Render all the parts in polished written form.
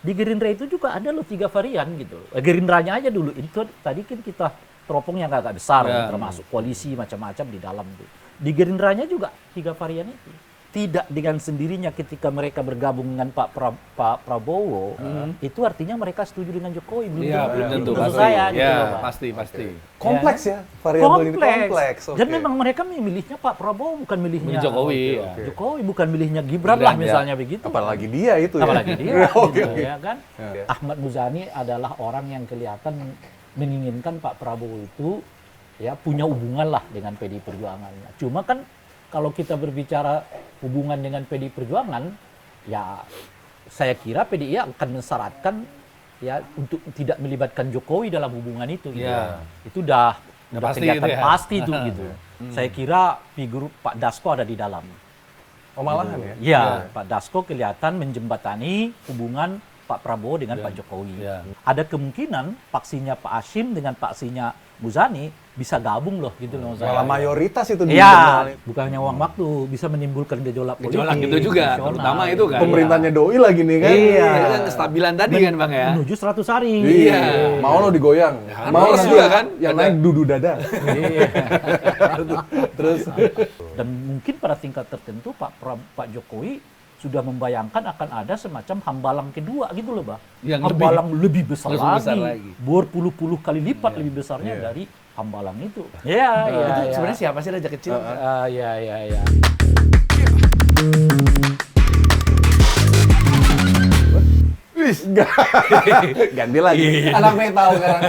di Gerindra itu juga ada loh 3 varian gitu. Gerindranya aja dulu itu tadi kan kita teropong yang agak besar, termasuk koalisi macam-macam di dalam tuh. Di Gerindranya juga 3 varian itu. Tidak dengan sendirinya ketika mereka bergabung dengan Pak Prabowo, itu artinya mereka setuju dengan Jokowi. Belum Iya, belum tentu. Menurut saya gitu Ya, loh, Pak. pasti. Kompleks ya, variabel ini kompleks. Dan memang mereka memilihnya Pak Prabowo, bukan milihnya Jokowi. Jokowi, bukan milihnya Gibran lah misalnya begitu. Apalagi dia itu ya. Apalagi dia, Oke, gitu, oke. ya kan. Ahmad Muzani adalah orang yang kelihatan menginginkan Pak Prabowo itu ya punya hubungan lah dengan PDI Perjuangannya. Cuma kan kalau kita berbicara hubungan dengan PDI Perjuangan, ya saya kira PDI akan mensyaratkan ya untuk tidak melibatkan Jokowi dalam hubungan itu. Gitu. Ya. Itu udah pasti kelihatan gitu ya. pasti itu gitu. Saya kira figur Pak Dasko ada di dalam. Oh malahan ya? Ya, Pak Dasko kelihatan menjembatani hubungan Pak Prabowo dengan Pak Jokowi. Ya. Ada kemungkinan paksinya Pak Hashim dengan paksinya Muzani bisa gabung loh gitu loh. Malah mayoritas itu di Iya, internal. bukannya uang waktu bisa menimbulkan gejolak politik. Gejolak gitu juga, nasional. terutama itu kan. Pemerintahnya doi lagi nih kan. Iya. Itu kan kestabilan tadi kan Bang ya. Menuju 100 hari. Iya. Mau lo digoyang. Mau harus nanti juga kan? yang naik dudu dada. Iya. Terus Dan mungkin pada tingkat tertentu Pak Jokowi sudah membayangkan akan ada semacam hambalang kedua gitu loh, Bang. Yang hambalang lebih besar, lebih lagi, besar lagi. berpuluh-puluh kali lipat lebih besarnya dari hambalang itu. Iya, iya. Itu iya. sebenarnya siapa sih raja kecil? Iya. ganti lagi. Anak metal sekarang.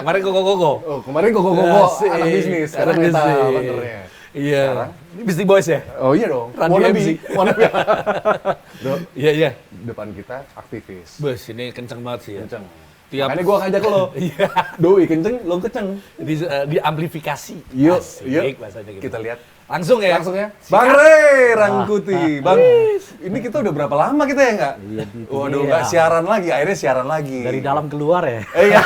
Kemarin koko-koko. Oh, kemarin koko Asik. anak bisnis, sekarang Anak metal bisnis. benernya. Iya. Sekarang? Ini Beastie Boys ya? Oh iya dong. Randy Wannabe. MC. Wannabe. Bro, Iya. depan kita aktivis. Bos, ini kenceng banget sih ya. Kenceng. Tiap Makanya gua ngajak lo. Iya. Doi kenceng, lo kenceng. Di amplifikasi. Yuk, Asik, yuk. bahasanya gitu. Kita lihat Langsung ya. langsung ya. Bang Rey Rangkuti. Bang, ini kita udah berapa lama kita ya nggak? Iya, itu Waduh, dia. nggak siaran lagi. Akhirnya siaran lagi. Dari dalam keluar ya. Iya.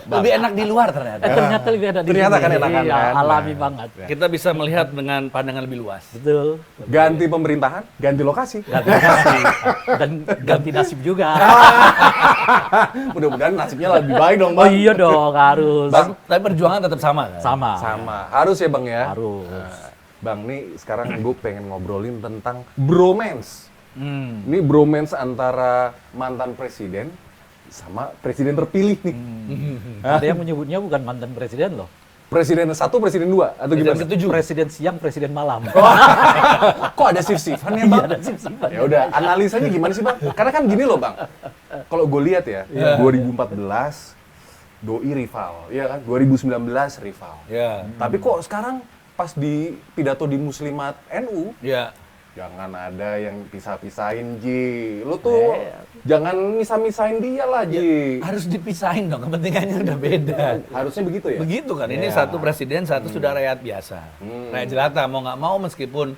Lebih enak di luar ternyata. Ternyata lebih ada di Ternyata sini. kan enakan, Iya, kan? alami Nah. banget. Kita bisa melihat dengan pandangan lebih luas. Betul. Ganti pemerintahan, ganti lokasi. Ganti nasib. Dan ganti nasib juga. Mudah-mudahan nasibnya lebih baik dong, Oh Bang. iya dong, harus. Bang. Tapi perjuangan tetap sama kan? Sama. Sama. Harus ya, Bang ya. Harus. Bang, nih sekarang gue pengen ngobrolin tentang bromance. Hmm. Ini bromance antara mantan presiden sama presiden terpilih nih. Ada yang menyebutnya bukan mantan presiden loh. Presiden 1, presiden 2 atau Presiden gimana? ketujuh. Presiden siang, presiden malam. Kok ada shift-shiftan ya, Iya, Bang? ada sip-sipan. Ya udah, analisanya gimana sih, Bang? Karena kan gini loh, Bang. Kalau gue lihat ya, 2014 doi rival, iya kan? 2019 rival. Ya. Tapi kok sekarang pas di pidato di Muslimat NU, Ya. jangan ada yang pisah-pisahin, Ji. Lu tuh jangan misah-misahin dia lah, Ji. Harus dipisahin dong, kepentingannya udah beda. Harusnya begitu ya? Begitu kan, ini Ya. satu presiden, satu sudah rakyat biasa. Rakyat jelata, mau nggak mau meskipun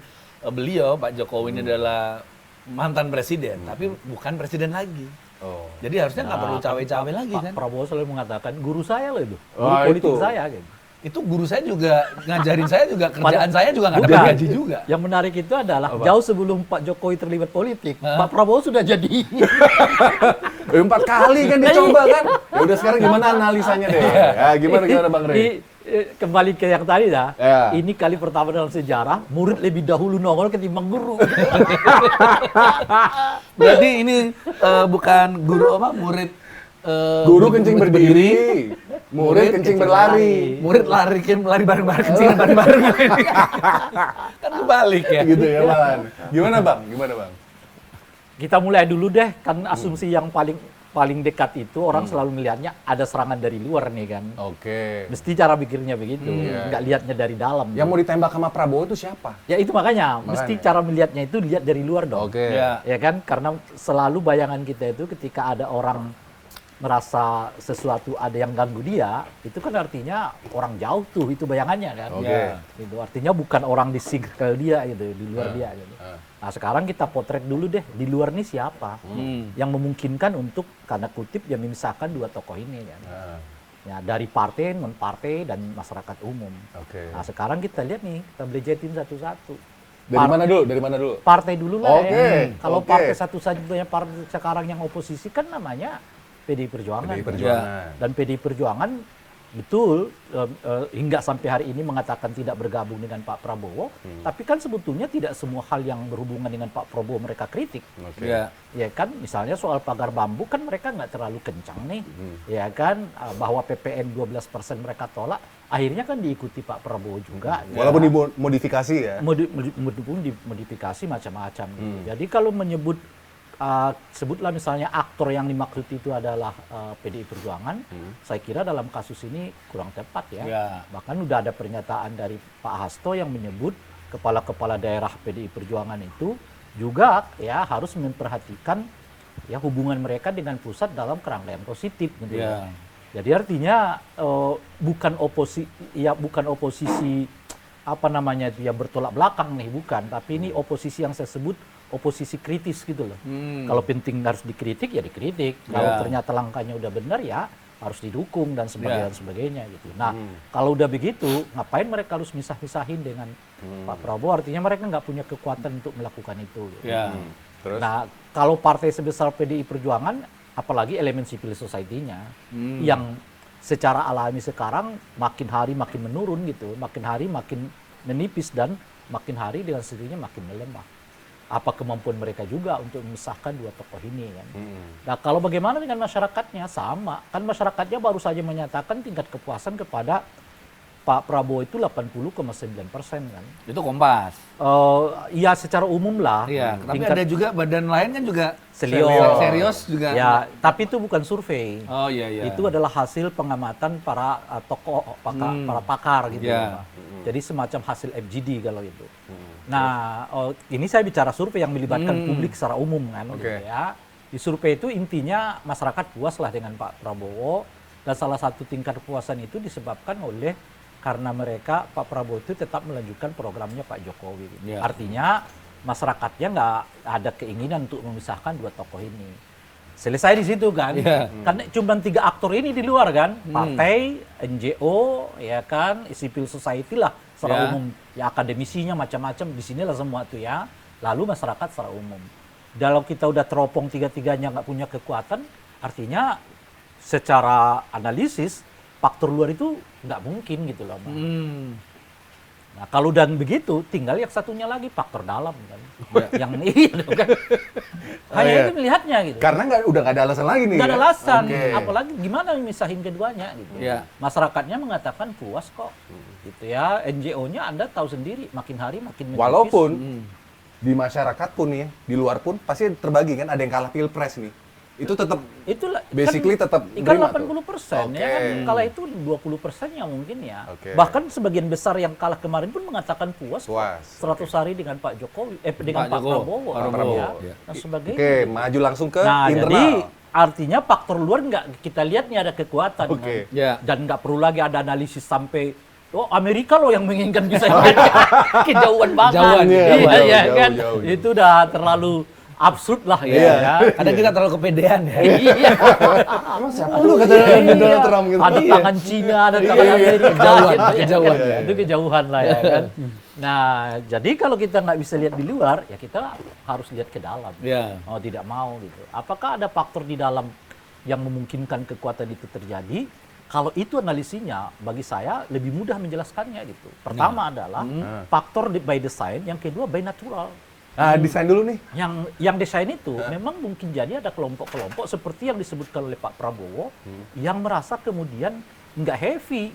beliau, Pak Jokowi ini adalah mantan presiden, tapi bukan presiden lagi. Oh. Jadi harusnya nggak perlu cawe-cawe lagi Pak kan. Prabowo selalu mengatakan, guru saya loh itu. Guru Wah, politik itu. saya. Gitu. Itu guru saya juga, ngajarin saya juga, kerjaan saya juga nggak Bukan. dapat gaji juga. Yang menarik itu adalah jauh sebelum Pak Jokowi terlibat politik, Pak Prabowo sudah jadi. 4 kali kan dicoba kan? Ya udah sekarang gimana analisanya deh? Ya, gimana Bang Rey? Kembali ke yang tadi dah. Ya. Ini kali pertama dalam sejarah murid lebih dahulu nongol ketimbang guru. Berarti ini bukan guru apa, murid Guru kencing berdiri, murid kencing berlari. Murid lari bareng-bareng, kencingan bareng-bareng. Kan kebalik ya. Gitu ya, Bang. Gimana, Bang? Kita mulai dulu deh, kan asumsi yang paling dekat itu orang selalu melihatnya ada serangan dari luar nih kan. Oke. Mesti cara pikirnya begitu, nggak lihatnya dari dalam. Yang mau ditembak sama Prabowo itu siapa? Ya itu makanya, mesti cara melihatnya itu lihat dari luar dong. Oke. Ya. Ya kan, karena selalu bayangan kita itu ketika ada orang merasa sesuatu ada yang ganggu dia, itu kan artinya orang jauh tuh, itu bayangannya kan. Oke. Ya. Itu artinya bukan orang di circle dia gitu, di luar dia gitu. Nah sekarang kita potret dulu deh, di luar nih siapa yang memungkinkan untuk tanda kutip yang memisahkan dua tokoh ini kan. Ya dari partai, non partai dan masyarakat umum. Oke. Nah sekarang kita lihat nih, kita belejetin satu-satu. Dari mana dulu? Dari mana dulu? Partai dulu lah Oke, ya. Kalau oke. partai satu-satunya partai sekarang yang oposisi kan namanya PDI Perjuangan. PDI Perjuangan. Dan PDI Perjuangan betul hingga sampai hari ini mengatakan tidak bergabung dengan Pak Prabowo, tapi kan sebetulnya tidak semua hal yang berhubungan dengan Pak Prabowo mereka kritik. Oke. Ya. Ya kan, misalnya soal pagar bambu kan mereka nggak terlalu kencang nih, ya kan, bahwa PPN 12% mereka tolak, akhirnya kan diikuti Pak Prabowo juga. Walaupun dimodifikasi ya. Dimodifikasi macam-macam. Jadi kalau menyebut sebutlah misalnya aktor yang dimaksud itu adalah PDI Perjuangan, saya kira dalam kasus ini kurang tepat ya. Ya. Bahkan udah ada pernyataan dari Pak Hasto yang menyebut kepala-kepala daerah PDI Perjuangan itu juga ya harus memperhatikan ya hubungan mereka dengan pusat dalam kerangka yang positif gitu Ya. Jadi artinya bukan oposisi apa namanya itu ya bertolak belakang nih, bukan, tapi ini oposisi yang saya sebut oposisi kritis gitu loh. Kalau penting harus dikritik ya dikritik. Kalau ternyata langkahnya udah benar ya harus didukung dan sebagainya gitu. Nah, kalau udah begitu ngapain mereka harus misah-misahin dengan Pak Prabowo? Artinya mereka nggak punya kekuatan untuk melakukan itu. Gitu. Ya. Terus? Nah, kalau partai sebesar PDI Perjuangan, apalagi elemen civil society-nya, yang secara alami sekarang makin hari makin menurun gitu, makin hari makin menipis dan makin hari dengan sendirinya makin melemah. Apa kemampuan mereka juga untuk memisahkan dua tokoh ini kan? Nah, kalau bagaimana dengan masyarakatnya? Sama, kan masyarakatnya baru saja menyatakan tingkat kepuasan kepada Pak Prabowo itu 80,9% kan? Itu Kompas. Ya secara umum lah. Iya. Tapi Tingkat- ada juga badan lain kan juga Serius. juga. Ya, tapi itu bukan survei. Oh iya iya. Itu adalah hasil pengamatan para tokoh, para pakar gitu. Ya. Jadi semacam hasil FGD kalau itu. Nah, ini saya bicara survei yang melibatkan publik secara umum kan. Oke. Gitu ya. Di survei itu intinya masyarakat puas lah dengan Pak Prabowo, dan salah satu tingkat kepuasan itu disebabkan oleh karena mereka Pak Prabowo itu tetap melanjutkan programnya Pak Jokowi. Ya. Artinya masyarakatnya nggak ada keinginan untuk memisahkan dua tokoh ini. Selesai di situ kan, Iya. karena cuma 3 aktor ini di luar kan, partai, NGO, ya kan, civil society lah secara Ya. umum, ya akademisinya macam-macam di sinilah semua tuh ya, lalu masyarakat secara umum. Kalau kita udah teropong tiga-tiganya nggak punya kekuatan, artinya secara analisis faktor luar itu nggak mungkin gitu loh, Bang. Nah, kalau dan begitu, tinggal yang satunya lagi faktor dalam kan, yang iya dong kan. Hanya iya. itu melihatnya gitu. Karena udah nggak ada alasan lagi nih. Nggak ada ya? alasan, Oke. apalagi gimana misahin keduanya gitu. Iya. Masyarakatnya mengatakan puas kok, gitu ya. NGO-nya Anda tahu sendiri, makin hari makin menipis. Walaupun di masyarakat pun nih, di luar pun pasti terbagi kan, ada yang kalah pilpres nih. Itu tetap Itulah basically tetap kan nerima 80% tuh. ya kan, Oke. kalah itu 20% ya mungkin ya. Oke. Bahkan sebagian besar yang kalah kemarin pun mengatakan puas. Puas. 100 hari dengan Pak Jokowi, dengan Pak Jokowi. Prabowo, Pak ya, Prabowo. dan sebagainya. Oke, maju langsung ke Nah, internal. jadi artinya faktor luar nggak kita lihat nih ada kekuatan. Oke. Kan? Ya. Dan nggak perlu lagi ada analisis sampai Amerika loh yang menginginkan bisa kejauhan banget. Jauhan, iya, jauh, iya, jauh, kan? jauh. Itu udah terlalu absurd lah ya. Iya. ya. Kadang kita terlalu kepedean ya. Iya. Emang siapa lu kata Donald Trump gitu? Ada tangan Cina, ada tangan Amerika. Kejauhan, gitu, ya kejauhan, kan? ya. Itu kejauhan lah ya kan. Nah, jadi kalau kita nggak bisa lihat di luar, ya kita harus lihat ke dalam. Iya. Oh, tidak mau gitu. Apakah ada faktor di dalam yang memungkinkan kekuatan itu terjadi? Kalau itu analisinya, bagi saya lebih mudah menjelaskannya gitu. Pertama adalah faktor by design, yang kedua by natural. Nah, desain dulu nih. Yang desain itu memang mungkin jadi ada kelompok-kelompok seperti yang disebutkan oleh Pak Prabowo yang merasa kemudian nggak heavy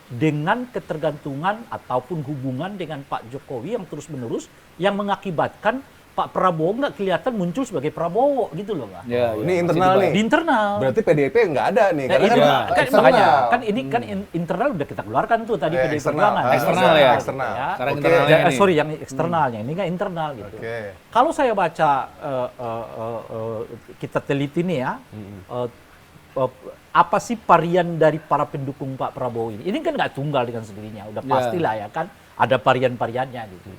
dengan ketergantungan ataupun hubungan dengan Pak Jokowi yang terus-menerus yang mengakibatkan Pak Prabowo nggak kelihatan muncul sebagai Prabowo gitu loh, Pak. Ya, Ini internal nih. Di internal. Berarti PDIP nggak ada nih. Nah, Karena itu, kan kan eksternal. makanya kan ini kan internal udah kita keluarkan tuh tadi PDI Perjuangan. Eksternal ya. Eksternal. Sekarang Oke. internalnya ini. Sorry, yang eksternalnya ini nggak internal gitu. Oke. Kalau saya baca kita teliti nih ya, apa sih varian dari para pendukung Pak Prabowo ini? Ini kan nggak tunggal dengan sendirinya, udah Ya. pastilah ya kan, ada varian-variannya gitu.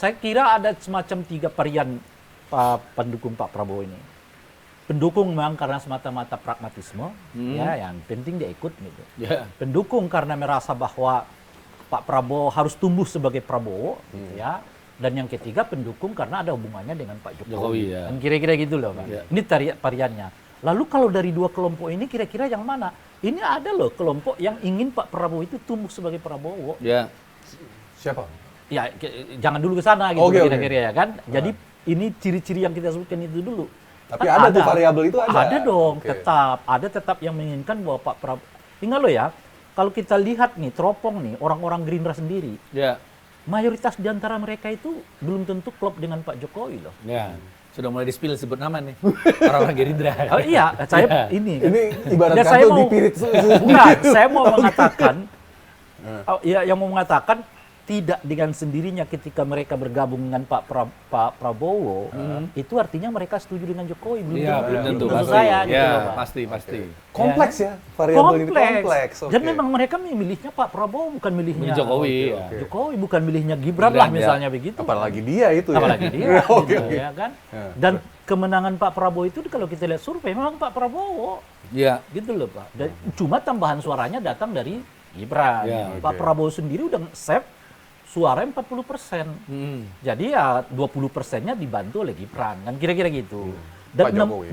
Saya kira ada semacam 3 varian pendukung Pak Prabowo ini. Pendukung memang karena semata-mata pragmatisme, ya, yang penting dia ikut gitu. Ya. Pendukung karena merasa bahwa Pak Prabowo harus tumbuh sebagai Prabowo, gitu ya. dan yang ketiga pendukung karena ada hubungannya dengan Pak Jokowi. Jokowi, ya. Kan kira-kira gitu loh, Pak. Ya. Ini variannya. Lalu kalau dari dua kelompok ini kira-kira yang mana? Ini ada loh kelompok yang ingin Pak Prabowo itu tumbuh sebagai Prabowo. Ya. Siapa? Ya, jangan dulu ke sana gitu Oke, kira-kira ya kan. Jadi ini ciri-ciri yang kita sebutkan itu dulu. Tapi Kan ada tuh variabel itu ada. Ada dong, Oke. ada tetap yang menginginkan bahwa Pak Prabowo. Ingat lo ya, kalau kita lihat nih teropong nih orang-orang Gerindra sendiri, Ya. mayoritas di antara mereka itu belum tentu klop dengan Pak Jokowi loh. Ya. Sudah mulai di-spill sebut nama nih. Orang-orang Gerindra. Oh iya, saya Ya. ini kan. Ini ibarat Ya, saya kartu mau- dipirit. Enggak, saya mau mengatakan, ya yang mau mengatakan tidak dengan sendirinya ketika mereka bergabung dengan Pak Prabowo, itu artinya mereka setuju dengan Jokowi. Belum Iya, belum tentu. Menurut Pasti. saya, gitu Ya, loh, Pak. pasti. Kompleks ya, variabel ini kompleks. Oke. Dan memang mereka memilihnya Pak Prabowo, bukan milihnya Milih Jokowi. Oke. Jokowi, bukan milihnya Gibran Gibran, lah ya. misalnya begitu. Apalagi dia itu ya. Apalagi dia, Oke, gitu, oke. ya kan. Ya. Dan kemenangan Pak Prabowo itu kalau kita lihat survei memang Pak Prabowo, Ya. gitu loh Pak. Dan cuma tambahan suaranya datang dari Gibran. Ya, Pak oke. Prabowo sendiri udah save suara 40%. Hmm. Jadi ya 20%-nya dibantu oleh Gibran, kan kira-kira gitu. Pak Jokowi.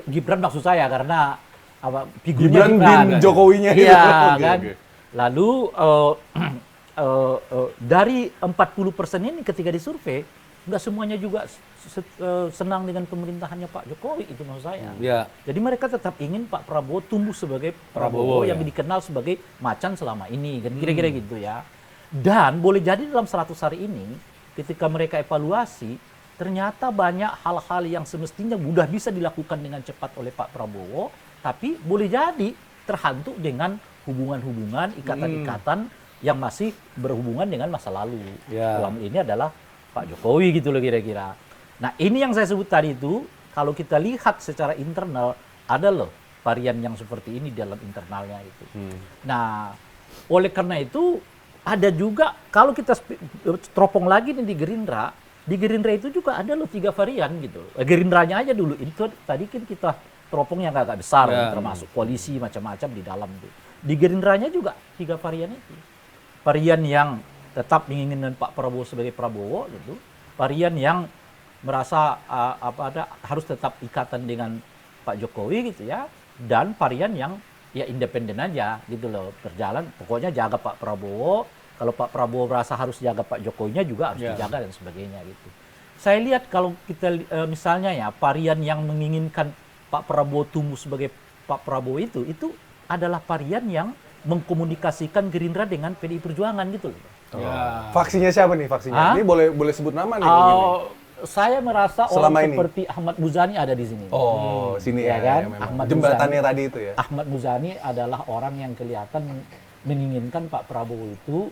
Gibran maksud saya karena apa Gibran figurnya bin kan. Jokowinya gitu. Iya Oke, kan. oke. Lalu dari 40% ini ketika disurvei nggak semuanya juga senang dengan pemerintahannya Pak Jokowi, itu maksud saya. Ya. Jadi mereka tetap ingin Pak Prabowo tumbuh sebagai Prabowo, Prabowo yang ya. dikenal sebagai macan selama ini, kan kira-kira gitu ya. Dan boleh jadi dalam 100 hari ini ketika mereka evaluasi ternyata banyak hal-hal yang semestinya mudah bisa dilakukan dengan cepat oleh Pak Prabowo, tapi boleh jadi terhantu dengan hubungan-hubungan, ikatan-ikatan yang masih berhubungan dengan masa lalu. Ya. Dalam ini adalah Pak Jokowi gitu loh kira-kira. Nah ini yang saya sebut tadi itu, kalau kita lihat secara internal, ada loh varian yang seperti ini dalam internalnya itu. Nah oleh karena itu, ada juga, kalau kita teropong lagi nih di Gerindra itu juga ada loh 3 varian gitu. Gerindranya aja dulu, itu tadi kan kita teropong yang agak besar, Ya. termasuk koalisi macam-macam di dalam tuh. Di Gerindranya juga 3 varian itu. Varian yang tetap menginginkan Pak Prabowo sebagai Prabowo gitu. Varian yang merasa harus tetap ikatan dengan Pak Jokowi gitu ya. Dan varian yang ya independen aja gitu loh, berjalan pokoknya jaga Pak Prabowo, kalau Pak Prabowo merasa harus jaga Pak Jokowinya juga harus Ya. dijaga dan sebagainya gitu. Saya lihat kalau kita misalnya ya varian yang menginginkan Pak Prabowo tumbuh sebagai Pak Prabowo itu adalah varian yang mengkomunikasikan Gerindra dengan PDI Perjuangan gitu loh. Ya. Faksinya siapa nih faksinya? Hah? Ini boleh sebut nama nih. kalau gini. Saya merasa Selama orang ini? seperti Ahmad Muzani ada di sini. Oh, sini Ya ya, kan? ya, memang. Ahmad Jembatannya Muzani. tadi itu ya. Ahmad Muzani adalah orang yang kelihatan menginginkan Pak Prabowo itu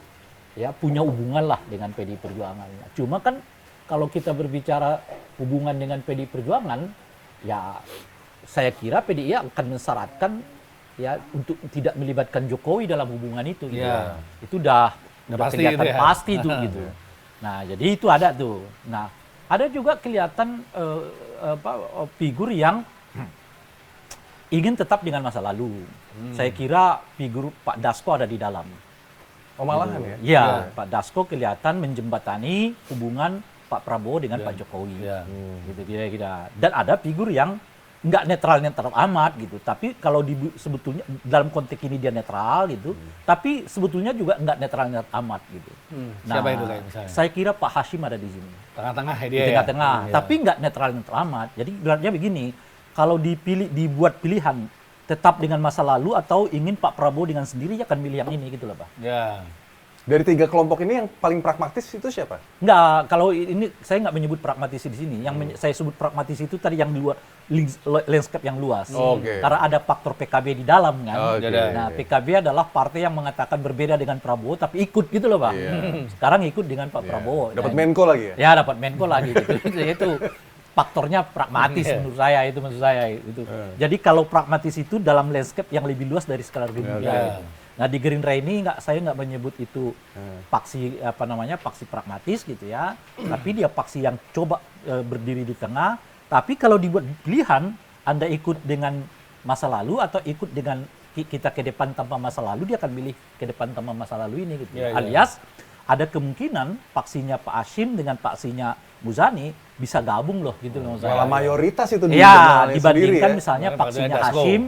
ya punya hubungan lah dengan PDI Perjuangan. Cuma kan kalau kita berbicara hubungan dengan PDI Perjuangan, ya saya kira PDI akan mensyaratkan ya untuk tidak melibatkan Jokowi dalam hubungan itu. Gitu. Ya. Itu udah pasti kelihatan gitu ya. pasti tuh gitu. Nah jadi itu ada tuh. Nah ada juga kelihatan figur yang ingin tetap dengan masa lalu. Saya kira figur Pak Dasko ada di dalam. Oh malahan ya? Ya, Pak Dasko kelihatan menjembatani hubungan Pak Prabowo dengan Pak Jokowi. Ya. Gitu kira-kira. Dan ada figur yang nggak netral-netral amat gitu. Tapi kalau sebetulnya dalam konteks ini dia netral gitu. Tapi sebetulnya juga nggak netral-netral amat gitu. Siapa itu kayak misalnya? Saya kira Pak Hashim ada di sini. Tengah-tengah ya Di dia ya? tengah-tengah. Iya. Tapi nggak netral-netral amat. Jadi berarti begini, kalau dibuat pilihan tetap dengan masa lalu atau ingin Pak Prabowo dengan sendiri akan milih yang ini gitu loh Pak. Ya. Dari 3 kelompok ini yang paling pragmatis itu siapa? Enggak, kalau ini saya nggak menyebut pragmatis di sini. Yang saya sebut pragmatis itu tadi yang di luar landscape yang luas. Oke. Karena ada faktor PKB di dalam kan. Oke. Nah, PKB adalah partai yang mengatakan berbeda dengan Prabowo tapi ikut gitu loh, Pak. Iya. Sekarang ikut dengan Pak Prabowo. Dapat Dan- Menko lagi ya? Ya, dapat Menko lagi gitu. Itu faktornya pragmatis menurut saya itu maksud saya itu. Jadi kalau pragmatis itu dalam landscape yang lebih luas dari skala Gerindra. Oke. Nah di Gerindra ini saya nggak menyebut itu paksi paksi pragmatis gitu ya, tapi dia paksi yang coba berdiri di tengah. Tapi kalau dibuat pilihan, Anda ikut dengan masa lalu atau ikut dengan kita ke depan tanpa masa lalu, dia akan milih ke depan tanpa masa lalu ini gitu. Ya, ya. Alias ada kemungkinan paksinya Pak Hashim dengan paksinya Muzani bisa gabung loh gitu loh. Malah mayoritas itu di Ya, internalnya dibandingkan sendiri ya. misalnya Daripada paksinya Dasko. Hashim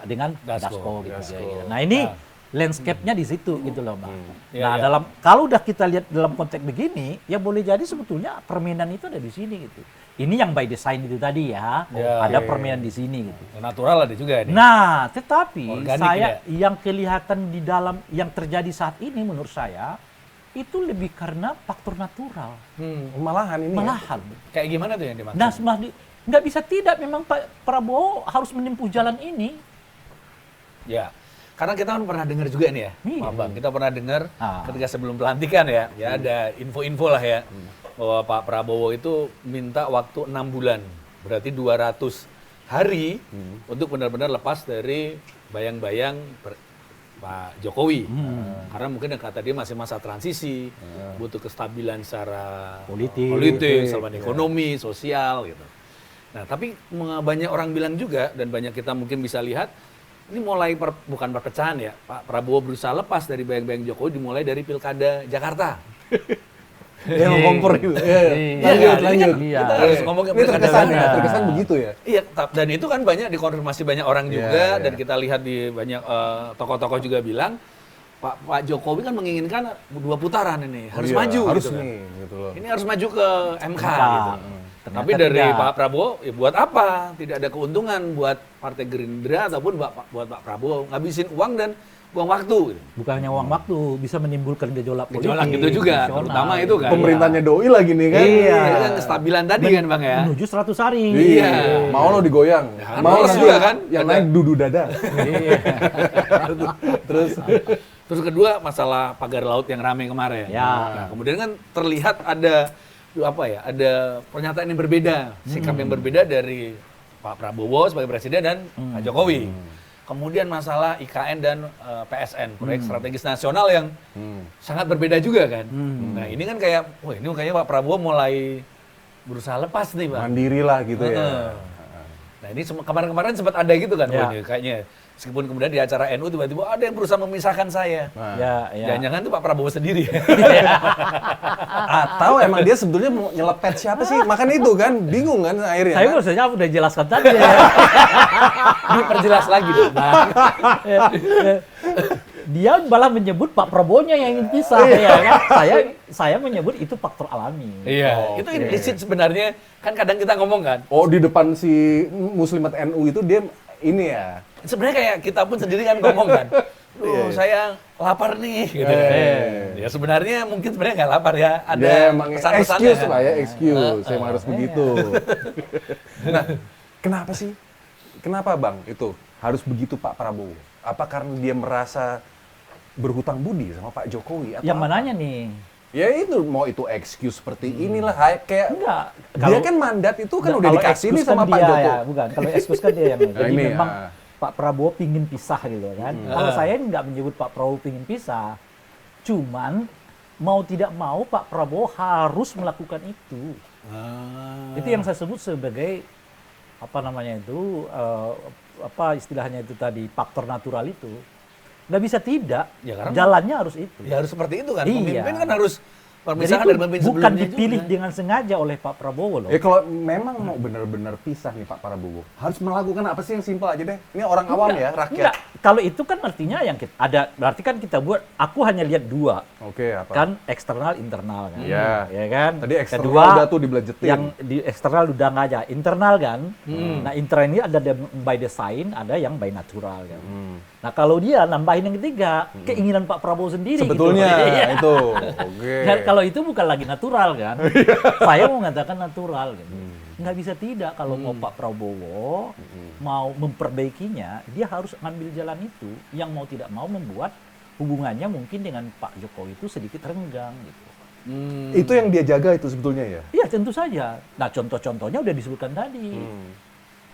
dengan Dasko. Dasko gitu. Dasko. kira-kira. Nah ini landscape-nya di situ gitu loh Bang. Iya, Nah iya. kalau udah kita lihat dalam konteks begini, ya boleh jadi sebetulnya permainan itu ada di sini gitu. Ini yang by design itu tadi ya, Ya. ada permainan di sini gitu. Natural ada juga ini. Nah, tetapi Organik saya yang kelihatan di dalam yang terjadi saat ini menurut saya itu lebih karena faktor natural. Malahan ini. ya. Malahan. Kayak gimana tuh yang dimaksud? Nah, nggak bisa tidak memang Pak Prabowo harus menempuh jalan ini. Ya, karena kita kan pernah dengar juga nih ya, Iya. Pak Bang. Kita pernah dengar Ah. ketika sebelum pelantikan ya ada info-info lah ya, bahwa Pak Prabowo itu minta waktu 6 bulan, berarti 200 hari untuk benar-benar lepas dari bayang-bayang Pak Jokowi. Karena mungkin kata dia masih masa transisi, butuh kestabilan secara Politik. kestabilan ekonomi, sosial gitu. Nah, tapi banyak orang bilang juga dan banyak kita mungkin bisa lihat ini mulai bukan perpecahan ya. Pak Prabowo berusaha lepas dari bayang-bayang Jokowi dimulai dari Pilkada Jakarta. Dia mau kompor gitu. Iya, Lanjut. iya. Kita harus ngomong ke Ini terkesan Pilkada. ya, terkesan begitu ya. Iya, dan itu kan banyak dikonfirmasi banyak orang juga Iya. dan kita lihat di banyak tokoh-tokoh juga bilang Pak Jokowi kan menginginkan 2 putaran ini harus Iya, maju harus gitu kan. nih gitu loh. Ini harus maju ke MK MK. gitu. Ternyata Tapi dari tidak. Pak Prabowo, ya buat apa? Tidak ada keuntungan buat Partai Gerindra ataupun buat Pak Prabowo ngabisin uang dan buang waktu. Gitu. Bukannya uang waktu bisa menimbulkan gejolak politik. Gejolak gitu juga, nasional. terutama itu kan. Pemerintahnya doi lagi nih kan. Iya. Itu kan kestabilan tadi kan Bang ya. Menuju 100 hari. Iya. Mau lo digoyang. Ya, Mau males nanti juga kan. yang Ada- naik dudu dada. Iya. Terus kedua masalah pagar laut yang ramai kemarin. Ya. Nah, kemudian kan terlihat ada ada pernyataan yang berbeda, sikap yang berbeda dari Pak Prabowo sebagai presiden dan Pak Jokowi. Kemudian masalah IKN dan PSN, proyek strategis nasional yang sangat berbeda juga kan. Nah, ini kan kayak wah ini kayaknya Pak Prabowo mulai berusaha lepas nih, Bang. Mandiri lah gitu ya. Heeh. Nah, ini kemarin-kemarin sempat ada gitu kan, Ya. wah, ini kayaknya meskipun kemudian di acara NU tiba-tiba ada yang berusaha memisahkan saya. Nah. Ya, ya. Jangan-jangan itu Pak Prabowo sendiri. Atau emang dia sebetulnya mau nyelepet siapa sih? Makan itu kan, bingung kan akhirnya. Saya kan? maksudnya udah jelaskan tadi ya. Diperjelas lagi dong. Dia malah menyebut Pak Prabowo-nya yang ingin pisah ya kan. Saya menyebut itu faktor alami. Iya, itu implisit sebenarnya. Kan kadang kita ngomong kan, Oh, di depan si Muslimat NU itu dia ini ya. sebenarnya kayak kita pun sendiri kan ngomong kan, saya lapar nih, gitu kan. Ya sebenarnya mungkin sebenarnya nggak lapar ya, ada Dia emang pesan-pesannya excuse kan. lah ya, excuse. Emang harus begitu. Nah, kenapa sih? Kenapa Bang itu harus begitu Pak Prabowo? Apa karena dia merasa berhutang budi sama Pak Jokowi? Atau Yang apa? mananya nih? Ya itu, mau itu excuse seperti inilah, kayak Enggak. dia kan mandat itu kan udah kalau dikasih nih excuse sama kan Pak dia, Jokowi. Ya, bukan. Kalau excuse kan dia yang Nah, jadi ini, memang ah. Pak Prabowo pingin pisah gitu kan. Kalau saya nggak menyebut Pak Prabowo pingin pisah. Cuman mau tidak mau Pak Prabowo harus melakukan itu. Itu yang saya sebut sebagai apa namanya itu apa istilahnya itu tadi faktor natural itu. Nggak bisa tidak. Ya, karena- Jalannya harus itu. Ya harus seperti itu kan, Iya. pemimpin kan harus Jadi permisahan itu dari pemimpin bukan sebelumnya dipilih juga. dengan sengaja oleh Pak Prabowo loh. Ya kalau memang mau benar-benar pisah nih Pak Prabowo, harus melakukan apa sih yang simpel aja deh? Ini orang awam ya, rakyat. Enggak, kalau itu kan artinya yang kita, ada berarti kan kita buat aku hanya lihat dua. Oke, apa? Kan eksternal internal kan. Iya. Ya kan? Tadi eksternal Kedua, udah tuh dibelejetin. Yang di eksternal udah nggak aja, internal kan. Nah, internal ini ada by design, ada yang by natural kan. Nah, kalau dia nambahin yang ketiga, keinginan Pak Prabowo sendiri Sebetulnya gitu. Iya. itu. Oke. Dan kalau itu bukan lagi natural kan. Saya mau mengatakan natural gitu. Nggak bisa tidak kalau mau Pak Prabowo mau memperbaikinya, dia harus ngambil jalan itu yang mau tidak mau membuat hubungannya mungkin dengan Pak Jokowi itu sedikit renggang gitu. Itu yang dia jaga itu sebetulnya ya. Iya tentu saja. Nah contoh-contohnya udah disebutkan tadi.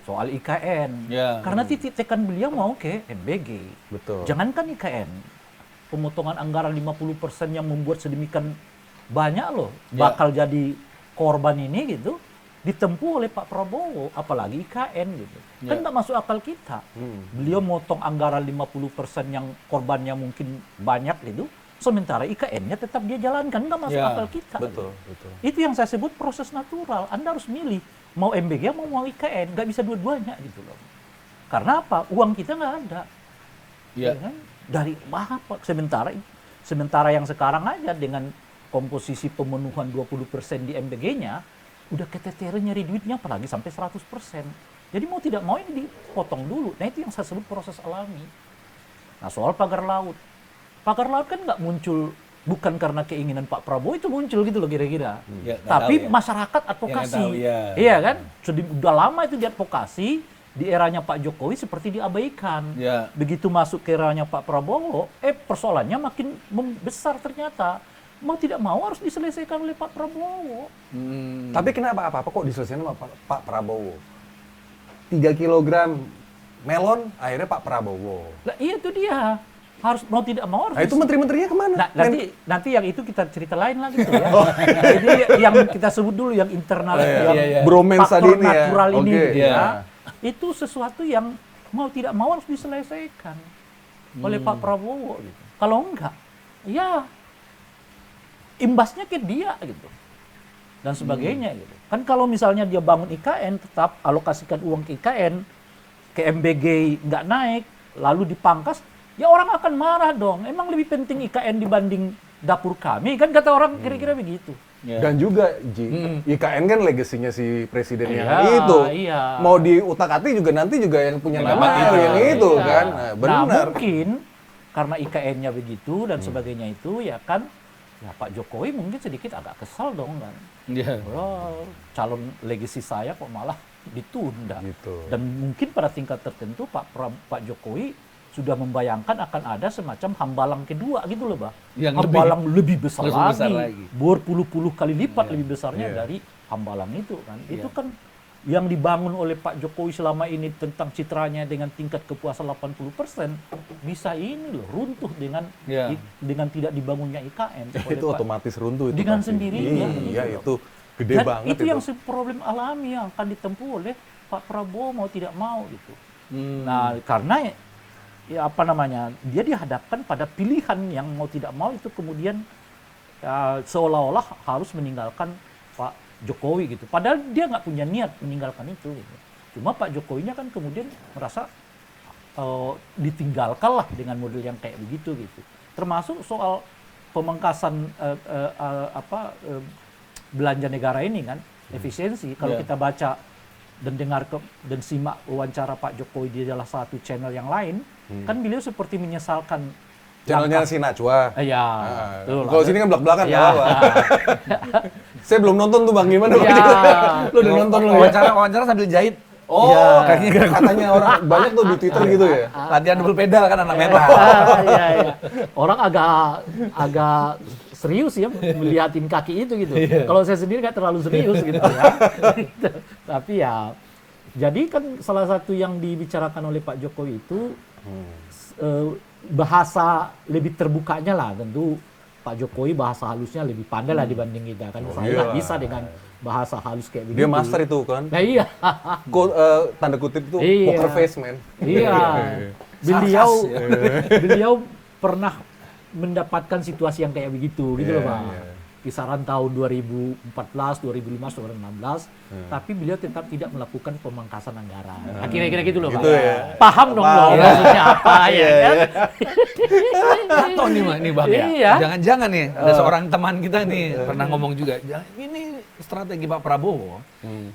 Soal IKN. Ya. Karena titik tekan beliau mau ke MBG. Betul. Jangankan IKN. Pemotongan anggaran 50% yang membuat sedemikian banyak loh Ya. bakal jadi korban ini gitu ditempuh oleh Pak Prabowo, apalagi IKN gitu. Kan nggak masuk akal kita. Beliau motong anggaran 50% yang korbannya mungkin banyak gitu sementara IKN-nya tetap dia jalankan, nggak masuk Ya, akal kita. Betul, betul. Itu yang saya sebut proses natural. Anda harus milih mau MBG mau IKN, nggak bisa dua-duanya gitu loh. Karena apa? Uang kita nggak ada. Iya. Ya kan? Dari apa? Sementara yang sekarang aja dengan komposisi pemenuhan 20% di MBG-nya, udah keteteran nyari duitnya apalagi sampai 100%. Jadi mau tidak mau ini dipotong dulu. Nah itu yang saya sebut proses alami. Nah soal pagar laut. Pagar laut kan nggak muncul bukan karena keinginan Pak Prabowo, itu muncul gitu loh kira-kira. Ya, nggak Tapi tahu ya. masyarakat advokasi. tahu, ya. Iya kan? Udah lama itu diadvokasi, di eranya Pak Jokowi seperti diabaikan. Ya. Begitu masuk ke eranya Pak Prabowo, persoalannya makin besar ternyata. Mau tidak mau harus diselesaikan oleh Pak Prabowo. Tapi kenapa apa-apa kok diselesaikan sama Pak Prabowo? 3 kilogram melon, akhirnya Pak Prabowo. Nah, iya itu dia. Harus mau tidak mau harus. Nah itu menteri-menterinya kemana? Nah, nanti yang itu kita cerita lain lagi tuh ya. Jadi yang kita sebut dulu yang internal yang bromance tadi faktor ini ya. natural ini Oke. gitu ya. Itu sesuatu yang mau tidak mau harus diselesaikan oleh Pak Prabowo gitu. Kalau enggak, ya imbasnya ke dia gitu. Dan sebagainya gitu. Kan kalau misalnya dia bangun IKN tetap alokasikan uang ke IKN, ke MBG nggak naik, lalu dipangkas, ya orang akan marah dong. Emang lebih penting IKN dibanding dapur kami? Kan kata orang kira-kira begitu. Ya. Dan juga IKN kan legasinya si presiden yang Iya, itu. iya. Mau diutak-atik juga nanti juga yang punya Yang nama dapat itu. yang itu Iya. kan. Nah, benar. Nah mungkin karena IKN-nya begitu dan sebagainya itu ya kan, ya Pak Jokowi mungkin sedikit agak kesal dong kan. Iya. Oh, calon legasi saya kok malah ditunda. Gitu. Dan mungkin pada tingkat tertentu Pak Jokowi sudah membayangkan akan ada semacam hambalang kedua gitu loh, Bah. Yang hambalang lebih besar, lebih besar lagi. lagi. Berpuluh-puluh kali lipat lebih besarnya Iya. dari hambalang itu kan. Itu kan yang dibangun oleh Pak Jokowi selama ini tentang citranya dengan tingkat kepuasan 80% bisa ini loh runtuh dengan Iya. dengan tidak dibangunnya IKN oleh Itu Pak- otomatis runtuh itu. dengan pasti. sendirinya. Iya, itu gede Dan banget itu yang problem alami yang akan ditempuh oleh Pak Prabowo mau tidak mau gitu. Nah, karena ya apa namanya, dia dihadapkan pada pilihan yang mau tidak mau itu kemudian seolah-olah harus meninggalkan Pak Jokowi gitu. Padahal dia nggak punya niat meninggalkan itu. Gitu. Cuma Pak Jokowinya kan kemudian merasa ditinggalkan lah dengan model yang kayak begitu gitu. Termasuk soal pemangkasan belanja negara ini kan, efisiensi. Kalau kita baca dan dengar dan simak wawancara Pak Jokowi di salah satu channel yang lain, kan beliau seperti menyesalkan Channelnya si Najwa. Iya. betul. Kalau sini kan belak-belakan Ya. nggak apa-apa. Saya belum nonton tuh Bang, gimana Bang? Ya. Lu udah nonton lu ya? Wawancara sambil jahit. Oh, Iya. katanya orang banyak tuh di Twitter gitu ya. Latihan double pedal kan anak merah. Iya, iya. Orang agak serius ya melihatin kaki itu gitu. Kalau saya sendiri nggak terlalu serius gitu ya. Tapi ya, jadi kan salah satu yang dibicarakan oleh Pak Jokowi itu bahasa lebih terbukanya lah, tentu Pak Jokowi bahasa halusnya lebih pandai lah dibanding kita kan. Saya nggak bisa dengan bahasa halus kayak begitu. Dia master itu kan. Nah iya. Tanda kutip itu Iya. poker face man. Iya. Beliau pernah mendapatkan situasi yang kayak begitu gitu loh, Iya, Pak. iya. Kisaran tahun 2014, 2015, 2016, tapi beliau tetap tidak melakukan pemangkasan anggaran. Nah, kira-kira gitu loh, Gitu Pak. ya. Paham dong Paham. loh maksudnya apa ya kan? Atau nih Bang ya. Iya. Jangan-jangan nih ada seorang teman kita nih pernah ngomong juga, ini strategi Pak Prabowo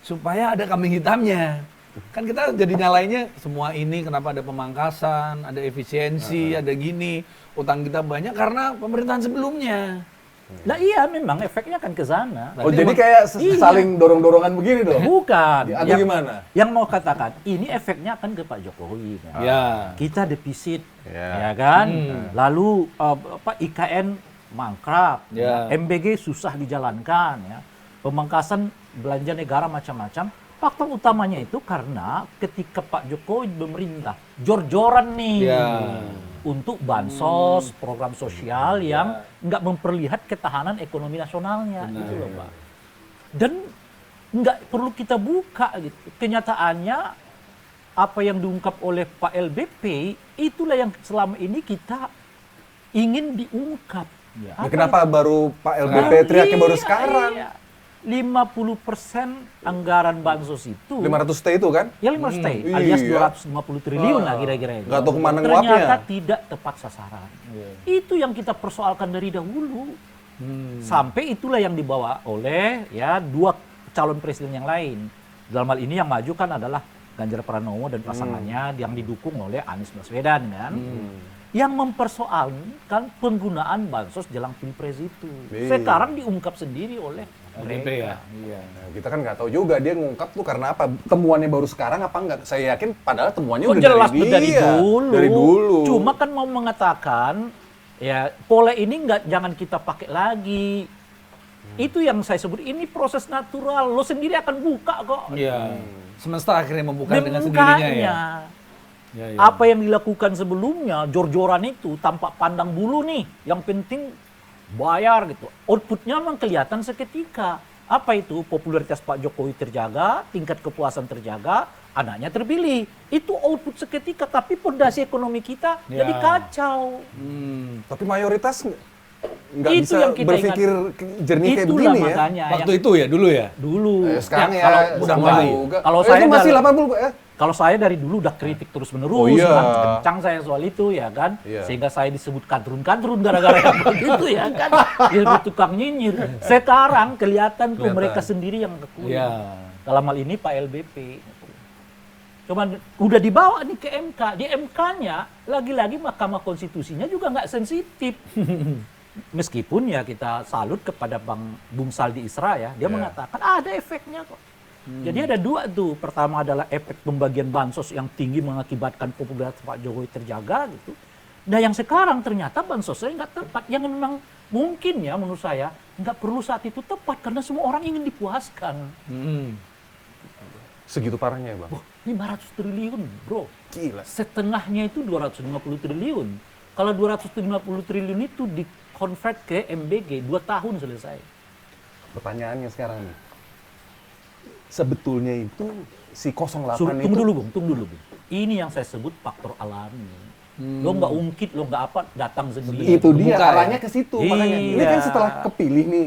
supaya ada kambing hitamnya. Kan kita jadi nyalainnya semua ini kenapa ada pemangkasan, ada efisiensi, ada gini, utang kita banyak karena pemerintahan sebelumnya. Nah iya memang efeknya kan ke sana. Oh, jadi kayak saling dorong-dorongan begini dong? Bukan. Atau gimana? Yang mau katakan, ini efeknya akan ke Pak Jokowi. Kan? Ya. Kita defisit, Ya. ya kan? Lalu IKN mangkrak, Ya. MBG susah dijalankan, ya. Pemangkasan belanja negara macam-macam. Faktor utamanya itu karena ketika Pak Jokowi memerintah, jor-joran nih. Ya. Untuk bansos, program sosial yang nggak memperlihat ketahanan ekonomi nasionalnya, gitu loh Pak. Dan nggak perlu kita buka gitu. Kenyataannya apa yang diungkap oleh Pak LBP itulah yang selama ini kita ingin diungkap. Ya. Ya, kenapa baru Pak LBP teriaknya baru sekarang? Iya. 50% anggaran bansos itu 500T itu kan? ya 500 alias iya. 250 triliun lah kira-kira itu. Nggak tahu kemana Ternyata nguapnya. tidak tepat sasaran. Itu yang kita persoalkan dari dahulu. Sampai itulah yang dibawa oleh ya dua calon presiden yang lain. Dalam hal ini yang maju kan adalah Ganjar Pranowo dan pasangannya yang didukung oleh Anies Baswedan kan. Yang mempersoalkan penggunaan bansos jelang pilpres itu. Iya. Sekarang diungkap sendiri oleh LBP ya. mereka. Nah, kita kan nggak tahu juga dia ngungkap tuh karena apa? Temuannya baru sekarang apa enggak? Saya yakin padahal temuannya Oh udah jelas dari dia. dari dulu. Dari dulu. Cuma kan mau mengatakan ya pola ini jangan kita pakai lagi. Itu yang saya sebut ini proses natural. Lo sendiri akan buka kok. Iya. Semesta akhirnya membuka dengan sendirinya ya. Ya, ya. Apa yang dilakukan sebelumnya, jor-joran itu tanpa pandang bulu nih. Yang penting bayar gitu. Outputnya memang kelihatan seketika. Apa itu? Popularitas Pak Jokowi terjaga, tingkat kepuasan terjaga, anaknya terpilih. Itu output seketika, tapi fondasi ekonomi kita Ya. jadi kacau. Tapi mayoritas nggak Itu bisa yang kita berpikir jernih kayak Itulah begini ya. makanya Waktu itu ya, dulu ya. dulu. Sekarang ya, kalau udah sama mulai. juga. Kalau Eh, saya itu masih dari- 80 ya. Kalau saya dari dulu udah kritik terus menerus, Oh iya. kencang saya soal itu ya kan, Iya. sehingga saya disebut kadrun-kadrun gara-gara yang begitu ya kan, disebut tukang nyinyir. Sekarang kelihatan tuh Kelihatan. mereka sendiri yang kekuatan. Iya. Dalam hal ini Pak LBP. Cuman udah dibawa nih ke MK, di MK-nya lagi-lagi Mahkamah Konstitusinya juga nggak sensitif. Meskipun ya kita salut kepada Bung Saldi Isra ya, dia mengatakan ada efeknya kok. Jadi ada dua tuh, pertama adalah efek pembagian bansos yang tinggi mengakibatkan popularitas Pak Jokowi terjaga gitu. Nah yang sekarang ternyata bansosnya nggak tepat, yang memang mungkin ya menurut saya nggak perlu saat itu tepat karena semua orang ingin dipuaskan. Segitu parahnya ya, Bang. 500 triliun bro, Gila. setengahnya itu 250 triliun. Kalau 250 triliun itu di-convert ke MBG, 2 tahun selesai. Pertanyaannya sekarang nih. Sebetulnya itu si 08 Tunggu itu dulu Bung. Ini yang saya sebut faktor alami. Lo nggak ungkit, lo nggak apa, datang sendiri. itu dia Terbuka ya? arahnya ke situ makanya. Ini Iya. kan setelah kepilih nih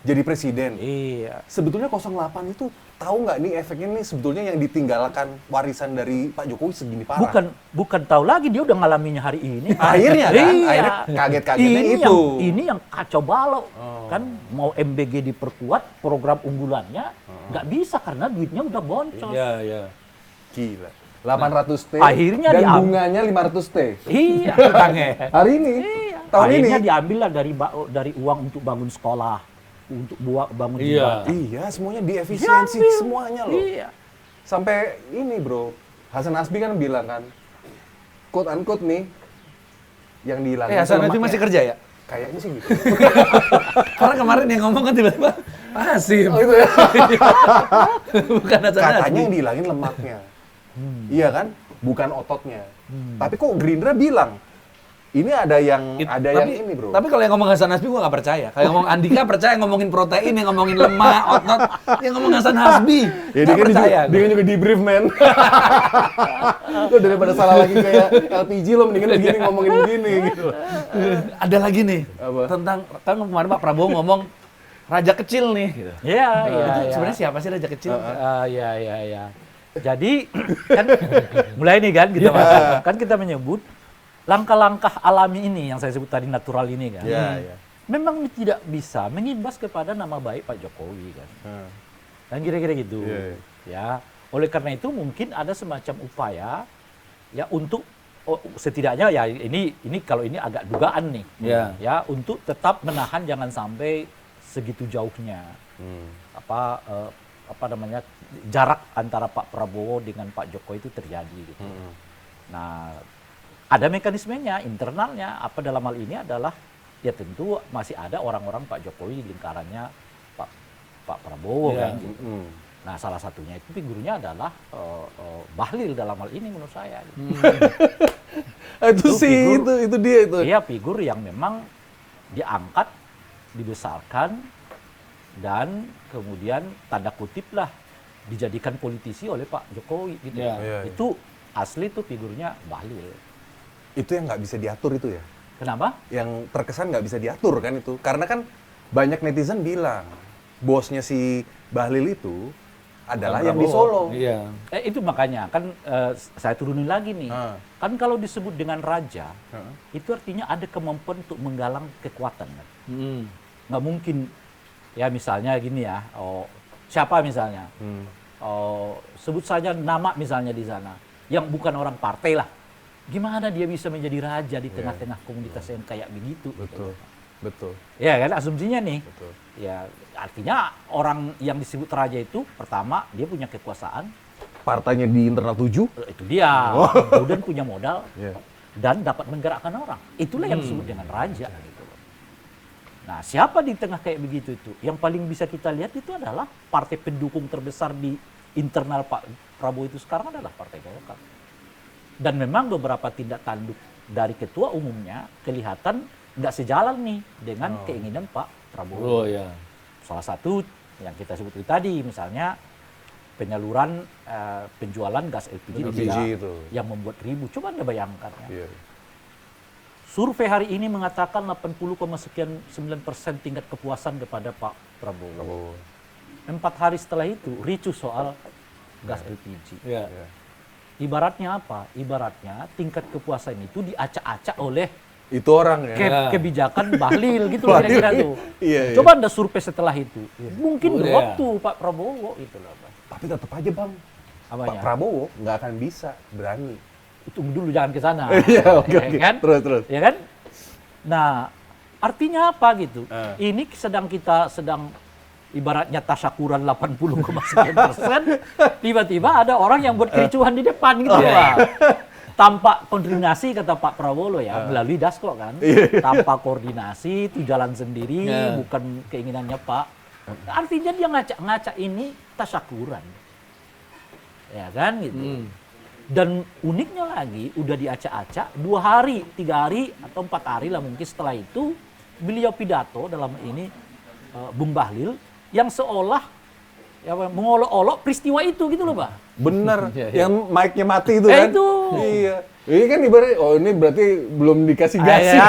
jadi presiden. Iya. Sebetulnya 08 itu tahu nggak nih efeknya nih sebetulnya yang ditinggalkan warisan dari Pak Jokowi segini parah. Bukan tahu lagi, dia udah ngalaminya hari ini. Akhirnya kan, Iya. akhirnya kaget-kagetnya Ini itu. ini yang kacau balau. Kan mau MBG diperkuat, program unggulannya nggak bisa karena duitnya udah boncos. Iya, iya. Gila. 800T akhirnya dan diambil. bunganya 500T. Iya. Utangnya. Hari ini, Iya. tahun ini. Akhirnya diambil lah dari uang untuk bangun sekolah, untuk bangun Iya. jembatan. Iya, semuanya diefisiensi Diambil. semuanya loh. Iya. Sampai ini bro, Hasan Hasbi kan bilang kan, quote unquote nih, yang dihilangin. Hasan Nasbi lemaknya. masih kerja ya? Kayaknya sih gitu. Karena kemarin yang ngomong kan tiba-tiba Hasim. Oh, itu ya. Bukan Hasan Katanya Nasbi. yang dihilangin lemaknya. Iya kan? Bukan ototnya. Tapi kok Gerindra bilang, ini ada yang ini bro. Tapi kalau yang ngomong Hasan Nasbi gua nggak percaya. Kalau yang ngomong Andika percaya, ngomongin protein, yang ngomongin lemak, otot, yang ngomong Hasan Nasbi. Ya, Nggak percaya. dia kan juga di brief man. Lo daripada salah lagi kayak LPG lo mendingan begini ngomongin begini gitu. Ada lagi nih Apa? tentang kan kemarin Pak Prabowo ngomong raja kecil nih. Gitu. Iya, iya. Itu iya. sebenarnya siapa sih raja kecil? Iya. Jadi kan mulai nih kan kita kan kita menyebut langkah-langkah alami ini yang saya sebut tadi natural ini kan. Iya. Memang tidak bisa mengimbas kepada nama baik Pak Jokowi kan. Dan kira-kira gitu. Iya. Ya, oleh karena itu mungkin ada semacam upaya ya untuk setidaknya ya ini kalau ini agak dugaan nih. Iya. Ya, untuk tetap menahan jangan sampai segitu jauhnya. Apa namanya jarak antara Pak Prabowo dengan Pak Jokowi itu terjadi gitu. Nah, ada mekanismenya internalnya. Apa dalam hal ini adalah ya tentu masih ada orang-orang Pak Jokowi di lingkarannya Pak Prabowo Iya. kan. Gitu. Nah, salah satunya itu figurnya adalah Bahlil dalam hal ini menurut saya. Gitu. Itu sih itu dia itu. Dia figur yang memang diangkat, dibesarkan, dan kemudian tanda kutip lah dijadikan politisi oleh Pak Jokowi gitu. Iya. Iya. Itu asli tuh figurnya Bahlil. Itu yang nggak bisa diatur itu ya. Kenapa? Yang terkesan nggak bisa diatur kan itu. Karena kan banyak netizen bilang bosnya si Bahlil itu adalah yang di Solo. Iya. Itu makanya kan saya turunin lagi nih. Kan kalau disebut dengan raja, itu artinya ada kemampuan untuk menggalang kekuatan. Kan? Nggak mungkin, ya misalnya gini ya, siapa misalnya, sebut saja nama misalnya di sana, yang bukan orang partai lah. Gimana dia bisa menjadi raja di tengah-tengah komunitas yang kayak begitu? Betul. Betul. Ya kan asumsinya nih. Betul. Ya artinya orang yang disebut raja itu pertama dia punya kekuasaan, Partainya di internal 7. itu dia, kemudian punya modal dan dapat menggerakkan orang. Itulah yang disebut dengan raja. Gitu. Nah siapa di tengah kayak begitu itu? Yang paling bisa kita lihat itu adalah partai pendukung terbesar di internal Pak Prabowo itu sekarang adalah Partai Golkar. Dan memang beberapa tindak tanduk dari ketua umumnya kelihatan nggak sejalan nih dengan keinginan Pak Prabowo. Oh ya. Salah satu yang kita sebut tadi misalnya penyaluran penjualan gas LPG, itu. yang membuat ribu. Coba Anda bayangkan ya. Iya. Survei hari ini mengatakan 80,9% tingkat kepuasan kepada Pak Prabowo. 4 hari setelah itu ricuh soal gas LPG. Iya. Ibaratnya apa? Ibaratnya tingkat kepuasan itu diacak-acak oleh Itu orang ya. kebijakan Bahlil gitu loh kira-kira tuh. Iya. Coba Anda survei setelah itu. Mungkin Oh, drop iya. tuh Pak Prabowo itu loh. Pak. Tapi tetap aja Bang, Pak Apanya? Prabowo nggak akan bisa berani. Tunggu dulu jangan ke sana. Iya, oke, Ya oke. kan? Terus. Ya kan? Nah, artinya apa gitu? Ini sedang ibaratnya tasyakuran 80,sekian%, tiba-tiba ada orang yang buat kericuhan di depan gitu Pak. Tanpa koordinasi kata Pak Prabowo ya, melalui Dasko kan. Tanpa koordinasi itu jalan sendiri, bukan keinginannya Pak. Artinya dia ngacak ini tasyakuran. Ya kan gitu. Dan uniknya lagi, udah diacak-acak 2 hari, 3 hari, atau 4 hari lah mungkin setelah itu, beliau pidato dalam ini, Bung Bahlil, yang seolah ya, mengolok-olok peristiwa itu gitu loh Pak. Bener, Iya. yang mic-nya mati itu kan? Itu. Iya. Ini kan ibaratnya, ini berarti belum dikasih gas. Ya, iya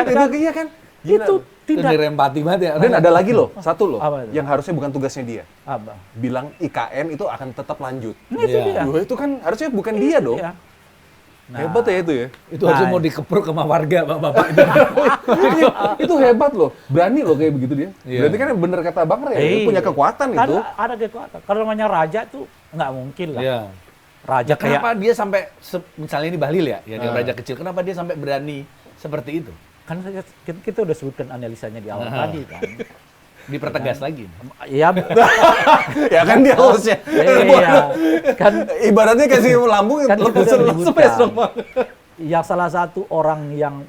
kan? Iya kan? Itu Itu tidak nirempati banget ya. Dan ada lagi loh, satu loh, Apa itu? yang harusnya bukan tugasnya dia. apa? Bilang IKN itu akan tetap lanjut. Nah, itu Iya. dia. Wah, itu kan harusnya bukan dia dong. Iya. Nah, Hebat ya itu ya. Itu harusnya Nah. mau dikepruk sama warga bapak-bapak itu. Itu hebat loh, berani loh kayak begitu dia. Iya. Berarti kan bener kata Bang Rey, dia punya kekuatan kan itu. ada kekuatan. Kalau namanya raja tuh nggak mungkin lah. Iya. Raja kayak Kenapa dia sampai misalnya ini Bahlil ya, dia raja kecil. Kenapa dia sampai berani seperti itu? kan kita udah sebutkan analisanya di awal tadi kan. Dipertegas lagi. Iya, Ya kan dia hostnya. iya. Kan Ibaratnya kasih lambung, Kan itu lepas udah space dong Bang. yang salah satu orang yang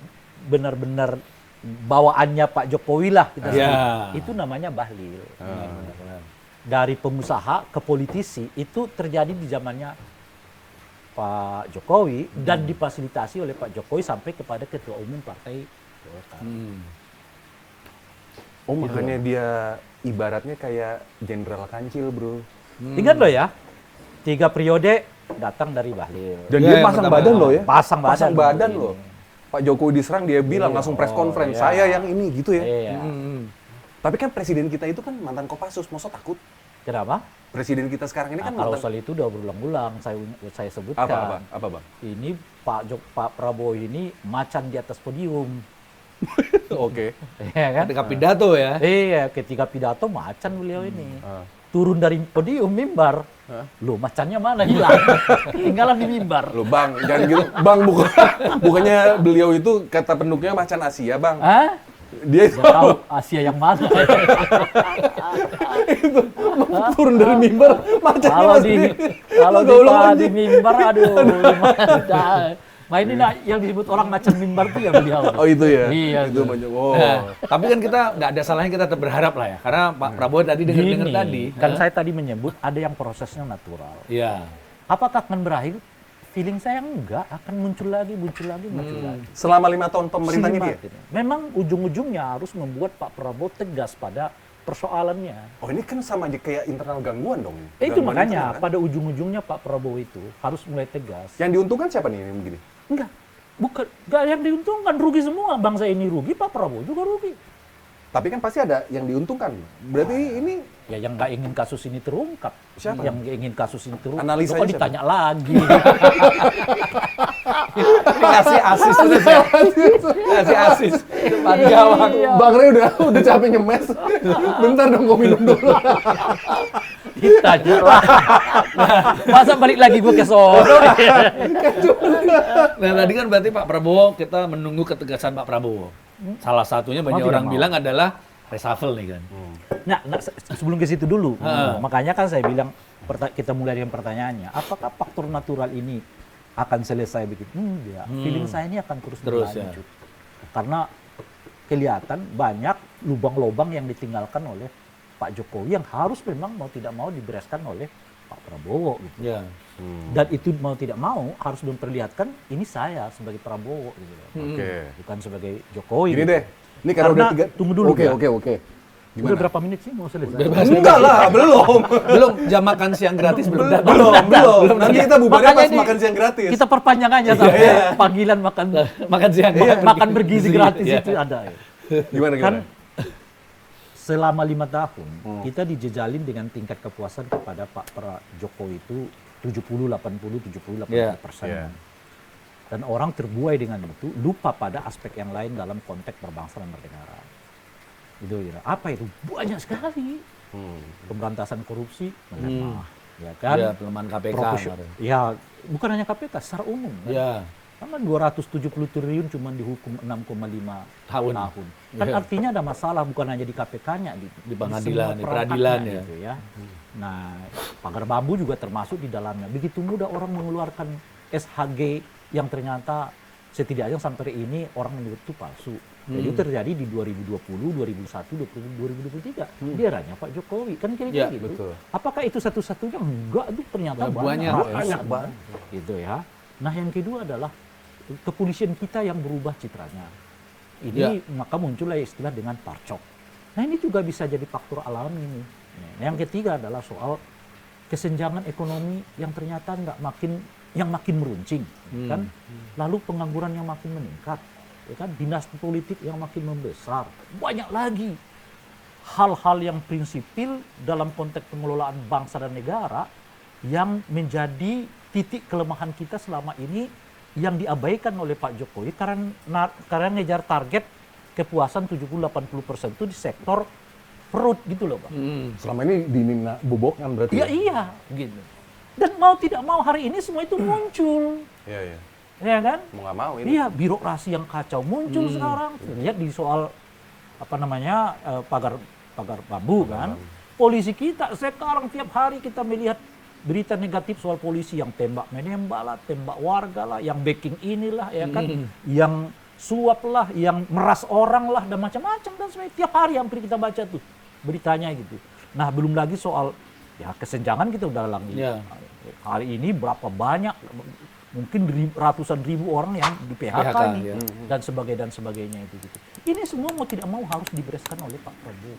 benar-benar bawaannya Pak Jokowi lah kita sebut. Ya. Itu namanya Bahlil. Dari pengusaha ke politisi itu terjadi di zamannya Pak Jokowi dan difasilitasi oleh Pak Jokowi sampai kepada ketua umum partai Golkar. Oh makanya dia ibaratnya kayak Jenderal Kancil bro. Ingat loh ya, 3 periode datang dari Bahlil. Dan Ya, dia yang pasang pertama. badan loh ya. Pasang badan. loh. Pak Jokowi diserang dia bilang langsung press conference, iya. saya yang ini gitu ya. Iya. Tapi kan presiden kita itu kan mantan Kopassus, masa takut? Kenapa? Presiden kita sekarang ini kan Kalau mantan soal itu udah berulang-ulang saya sebutkan. apa Bang? Ini Pak Prabowo ini macan di atas podium. Oke. Iya kan? Ketika pidato ya. Iya, ketika pidato macan beliau ini. Turun dari podium mimbar. Loh, macannya mana hilang? Ketinggalan di mimbar. Loh Bang, jangan gitu. Bang, bukannya beliau itu kata pendukungnya macan Asia Bang. Hah? Dia itu Nggak tahu Asia yang mana. turun dari mimbar, macannya Kalau masih kalau Gaul di mimbar, aduh, gimana? Nah ini yang disebut orang macan mimbar tuh ya beliau. Oh itu ya? Iya. Itu tuh. oh. Nah, tapi kan kita nggak ada salahnya kita tetap berharap lah ya. Karena Pak Prabowo tadi dengar Gini, tadi. kan saya tadi menyebut ada yang prosesnya natural. Iya. Apakah akan berakhir? Feeling saya enggak, akan muncul lagi. Selama 5 tahun pemerintahnya dia? Memang ujung-ujungnya harus membuat Pak Prabowo tegas pada persoalannya. Oh ini kan sama aja kayak internal gangguan dong. Itu Gangguan makanya internal, kan? pada ujung-ujungnya Pak Prabowo itu harus mulai tegas. Yang diuntungkan siapa nih yang begini? Enggak. bukan nggak yang diuntungkan, rugi semua, bangsa ini rugi, Pak Prabowo juga rugi. Tapi kan pasti ada yang diuntungkan. Berarti ini Ya yang nggak ingin kasus ini terungkap. Siapa? Yang nggak ingin kasus ini terungkap. Analisanya Kok siapa? ditanya lagi? Ini ngasih asis terus ya. Ngasih asis depan gawang. Bang Rey udah capek nyemes. Bentar dong, gue minum dulu. Ditanya lah. Masa balik lagi gue ke sono? Nah tadi kan berarti Pak Prabowo, kita menunggu ketegasan Pak Prabowo. Salah satunya banyak tidak orang mau. bilang adalah reshuffle nih kan. Nah, sebelum ke situ dulu. Makanya kan saya bilang, kita mulai dengan pertanyaannya, apakah faktor natural ini akan selesai begitu? Ya. Feeling saya ini akan terus berlanjut. Karena kelihatan banyak lubang-lubang yang ditinggalkan oleh Pak Jokowi yang harus memang mau tidak mau dibereskan oleh Pak Prabowo gitu. Ya. Dan itu mau tidak mau harus memperlihatkan ini saya sebagai Prabowo gitu. Oke. Bukan sebagai Jokowi. Gini gitu. deh. Ini karena udah 3. Tunggu dulu. Oke, ya. oke. Udah berapa menit sih mau selesai? Enggak lah, belum. Belum jam makan siang gratis belum. Belum. Nanti kita bubarnya Makanya pas ini makan siang gratis. Kita perpanjang aja sampai panggilan makan Makan siang. makan bergizi gratis Iya. itu ada. Ya. Gimana? Kan selama 5 tahun kita dijejalin dengan tingkat kepuasan kepada Pak Jokowi itu 70, 80, 70, 80%. Iya. Dan orang terbuai dengan itu, lupa pada aspek yang lain dalam konteks berbangsa dan bernegara. Itu kira. Apa itu? Banyak sekali. Pemberantasan korupsi melemah, ya kan? Ya, pelemahan KPK. Ya, bukan hanya KPK, secara umum. Kan? Ya. Karena 270 triliun cuma dihukum 6,5 tahun. Kan Ya. artinya ada masalah bukan hanya di KPK-nya, Di pengadilan, semua di perangkatnya peradilan ya. gitu ya. Nah, pagar bambu juga termasuk di dalamnya. Begitu mudah orang mengeluarkan SHG yang ternyata setidaknya sampai ini orang menyebut itu palsu. Jadi itu terjadi di 2020, 2021, 2023. Di eranya Pak Jokowi. Kan kira-kira Ya, gitu. betul. Apakah itu satu-satunya? Enggak, itu ternyata Banyak. Banyak banget. Gitu ya. Nah, yang kedua adalah kepolisian kita yang berubah citranya. Ini maka muncullah istilah dengan parcok. Nah, ini juga bisa jadi faktor alami ini. Nah, yang ketiga adalah soal kesenjangan ekonomi yang ternyata makin meruncing, kan? Lalu pengangguran yang makin meningkat, ya kan? Dinasti politik yang makin membesar. Banyak lagi hal-hal yang prinsipil dalam konteks pengelolaan bangsa dan negara yang menjadi titik kelemahan kita selama ini yang diabaikan oleh Pak Jokowi karena ngejar target kepuasan 70-80% itu di sektor perut gitu loh, Bang. Selama ini Nina Bobokan berarti. Ya iya, gitu. Dan mau tidak mau hari ini semua itu muncul. Iya. Ya kan? Mau nggak mau ini. Iya, birokrasi yang kacau muncul sekarang. Lihat di soal pagar bambu kan. Polisi kita sekarang tiap hari kita melihat berita negatif soal polisi yang tembak menembak lah, tembak warga lah, yang backing inilah ya kan, yang suap lah, yang meras orang lah dan macam-macam dan sebagainya. Tiap hari hampir kita baca tuh beritanya gitu. Nah, belum lagi soal ya kesenjangan kita udah alami. Ya. Hari ini berapa banyak, mungkin ratusan ribu orang yang di PHK nih, ya. dan sebagainya itu gitu. Ini semua mau tidak mau harus dibereskan oleh Pak Prabowo.